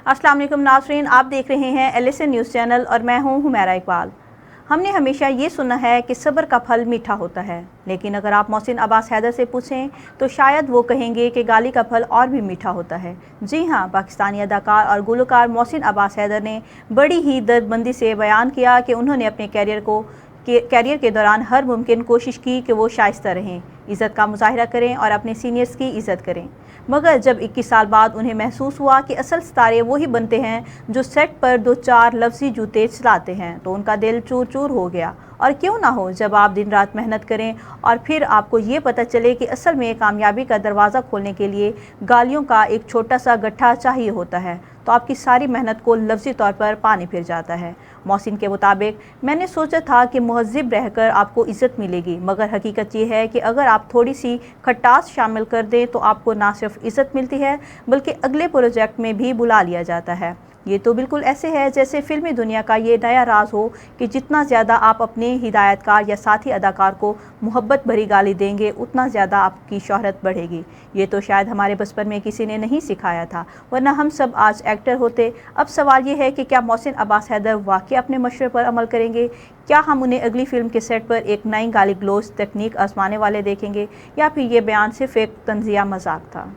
अस्सलाम वालेकुम नाज़रीन, आप देख रहे हैं LSN न्यूज़ चैनल और मैं हूं हुमैरा इकबाल। हमने हमेशा ये सुना है कि सब्र का फल मीठा होता है, लेकिन अगर आप मोहसिन अब्बास हैदर से पूछें तो शायद वो कहेंगे कि गाली का फल और भी मीठा होता है। जी हाँ, पाकिस्तानी अदाकार और गुलकार मोहसिन अब्बास हैदर ने बड़ी ही दर्दमंदी से बयान किया कि उन्होंने अपने कैरियर के दौरान हर मुमकिन कोशिश की कि वो शाइस्ता रहें, इज़्ज़त का मुजाहिरा करें और अपने सीनियर्स की इज़्ज़त करें। मगर जब 21 साल बाद उन्हें महसूस हुआ कि असल सितारे वही बनते हैं जो सेट पर दो चार लफ्ज़ी जूते चलाते हैं, तो उनका दिल चूर चूर हो गया। और क्यों ना हो, जब आप दिन रात मेहनत करें और फिर आपको ये पता चले कि असल में कामयाबी का दरवाज़ा खोलने के लिए गालियों का एक छोटा सा गट्ठा चाहिए होता है, तो आपकी सारी मेहनत को लफ्ज़ी तौर पर पानी फिर जाता है। मोहसिन के मुताबिक, मैंने सोचा था कि मुहज़्ज़िब रहकर आपको इज़्ज़त मिलेगी, मगर हकीकत ये है कि अगर आप थोड़ी सी खटास शामिल कर दें तो आपको ना सिर्फ इज़्ज़त मिलती है बल्कि अगले प्रोजेक्ट में भी बुला लिया जाता है। ये तो बिल्कुल ऐसे है जैसे फिल्मी दुनिया का ये नया राज हो कि जितना ज़्यादा आप अपने हिदायतकार या साथी अदाकार को मोहब्बत भरी गाली देंगे, उतना ज़्यादा आपकी शोहरत बढ़ेगी। ये तो शायद हमारे बचपन में किसी ने नहीं सिखाया था, वरना हम सब आज एक्टर होते। अब सवाल ये है कि क्या मोहसिन अब्बास हैदर वाकई अपने मशवरे पर अमल करेंगे? क्या हम उन्हें अगली फिल्म के सेट पर एक नई गाली गलौज तकनीक आजमाने वाले देखेंगे, या फिर ये बयान सिर्फ एक तंज़िया मजाक था?